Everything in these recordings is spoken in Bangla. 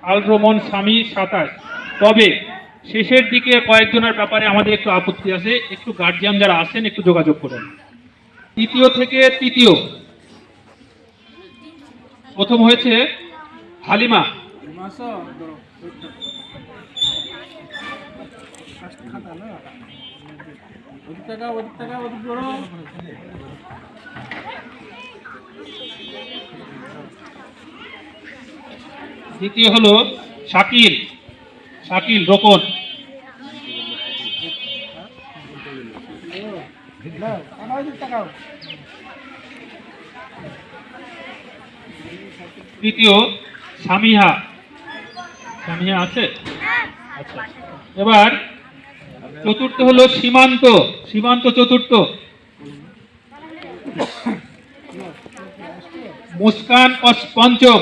আল রোমন স্বামী 27। তবে শেষের দিকে কয়েকজনের ব্যাপারে আমাদের একটু আপত্তি আছে, একটু গার্জিয়ান যারা আছেন একটু যোগাযোগ করুন। তৃতীয় থেকে তৃতীয় প্রথম হয়েছে হালিমা। দ্বিতীয় হলো শাকিল, শাকিল রোকন। তৃতীয় সামিহা, সামিহা আছে? আচ্ছা, এবার চতুর্থ হলো সীমান্ত, সীমান্ত চতুর্থ। মুস্কান পঞ্চম,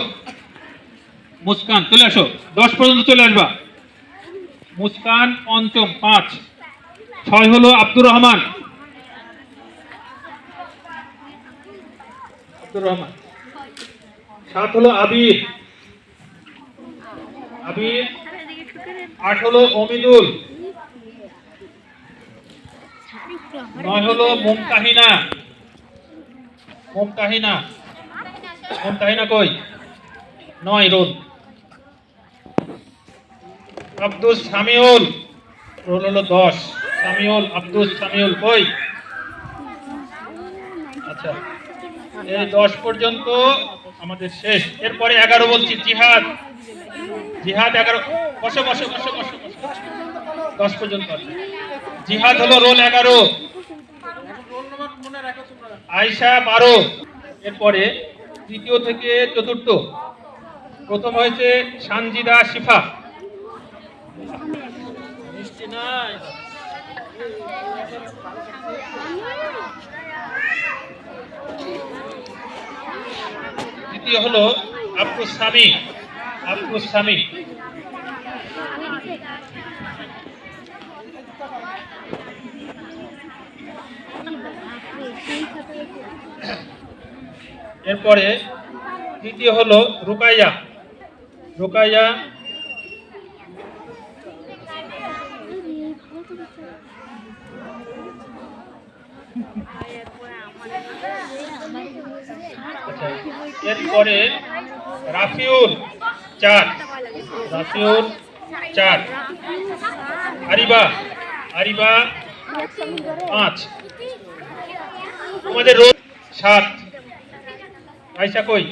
মুস্কান চলে আসো, 10 পর্যন্ত চলে আসবা। মুস্কান পঞ্চম 5। 6 হলো আব্দুর রহমান, আব্দুর রহমান। 7 হলো আবির, আবির। 8 হলো অমিদুল। 9 হলো মুমতাহিনা, মুমতাহিনা, মুমতাহিনা কই? 9 রোল। আব্দুস সামিউল, রোল হলো 10। সামিউল, আব্দুস সামিউল কই? আচ্ছা, এই 10 পর্যন্ত আমাদের শেষ। এরপরে 11 বলছি জিহাদ, জিহাদ 11। বসো বসো বসো বসো, 10 পর্যন্ত আছে। জিহাদ হলো রোল 11। আয়শা 12। এরপরে তৃতীয় থেকে চতুর্থ প্রথম হয়েছে সানজিদা শিফা। দ্বিতীয় হলো আব্দুস সামি, আব্দুস সামি। এরপরে তৃতীয় হলো রুকাইয়া, রুকাইয়া। এরপরে রাফিউল 4, রাফিউল 4। আরিবা, আরিবা 5। আমাদের রোল 7। আয়শা কই?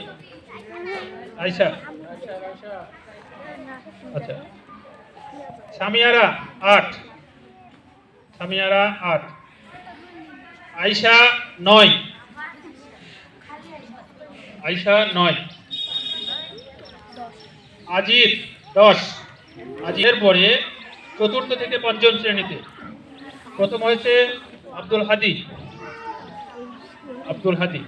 আয়শা, আচ্ছা। সামিয়ারা 8, সামিয়ারা 8। আয়শা 9, আয়শা 9। আজির 10, আজির। পরে চতুর্থ থেকে পঞ্চম শ্রেণীতে প্রথম হয়েছে আব্দুল হাদি, আব্দুল হাদি।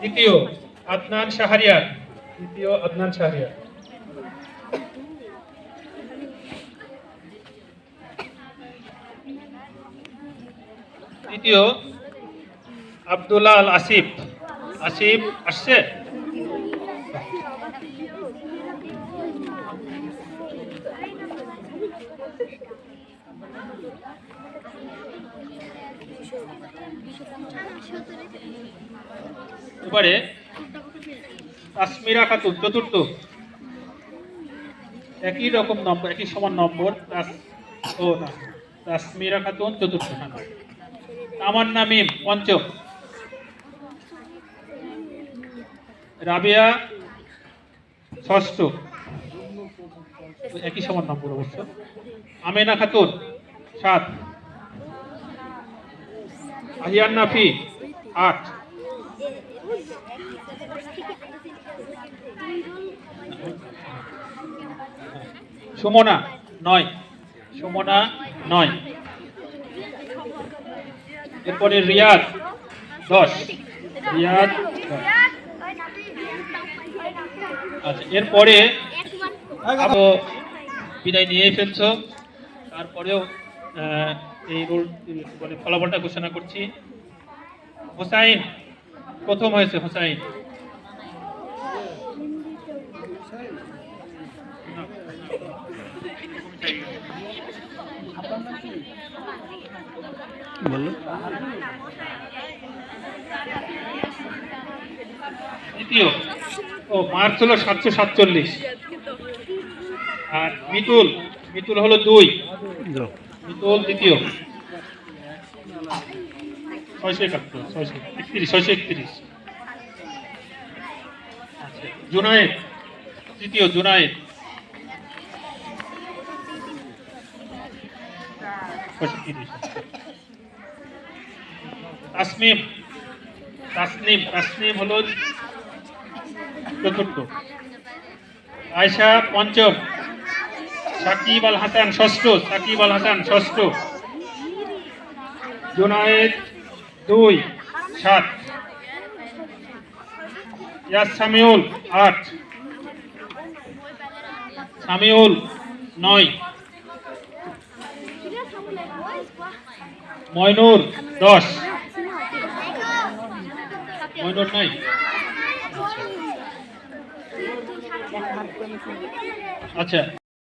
দ্বিতীয় আদনান শাহরিয়ার, দ্বিতীয় আদনান শাহরিয়ার। তৃতীয় আব্দুল্লাহ আল আসিফ, আসিফ আসছে? এবারে তাসমিরা খাতুন চতুর্থ, একই রকম নম্বর, একই সমান নম্বর। তাসমিরা খাতুন চতুর্থ। তামান্না মিম পঞ্চম। রাবিয়া ষষ্ঠ, একই সমান নম্বর অবশ্য। আমেনা খাতুন 7। আহিয়ান নাফি 8। সুমনা 9, সুমনা 9। এরপরে রিয়াদ 10, রিয়াদ 10। আচ্ছা, এরপরে আরো বিদায় নিয়ে ফেলছো, তারপরেও এই রোল মানে ফলাফলটা ঘোষণা করছি। হোসাইন প্রথম হয়েছে, হোসাইন। দ্বিতীয়, ও মার্কস হলো 747। আর মিতুল, মিতুল হলো 2, মিতুল দ্বিতীয় 671, 631। আচ্ছা, জুনায়েদ তৃতীয়, জুনায়েদ 630। তাসনিম, তাসনিম, তাসনিম হলো চতুর্থ। আয়শা পঞ্চম, সাকিব আল হাসান ষষ্ঠ, সাকিব আল হাসান ষষ্ঠ। জুনায়েদ 2, 7। ইয়াস সামিউল 8, সামিউল 9। ময়নুর 10, ময়নুর 9। আচ্ছা।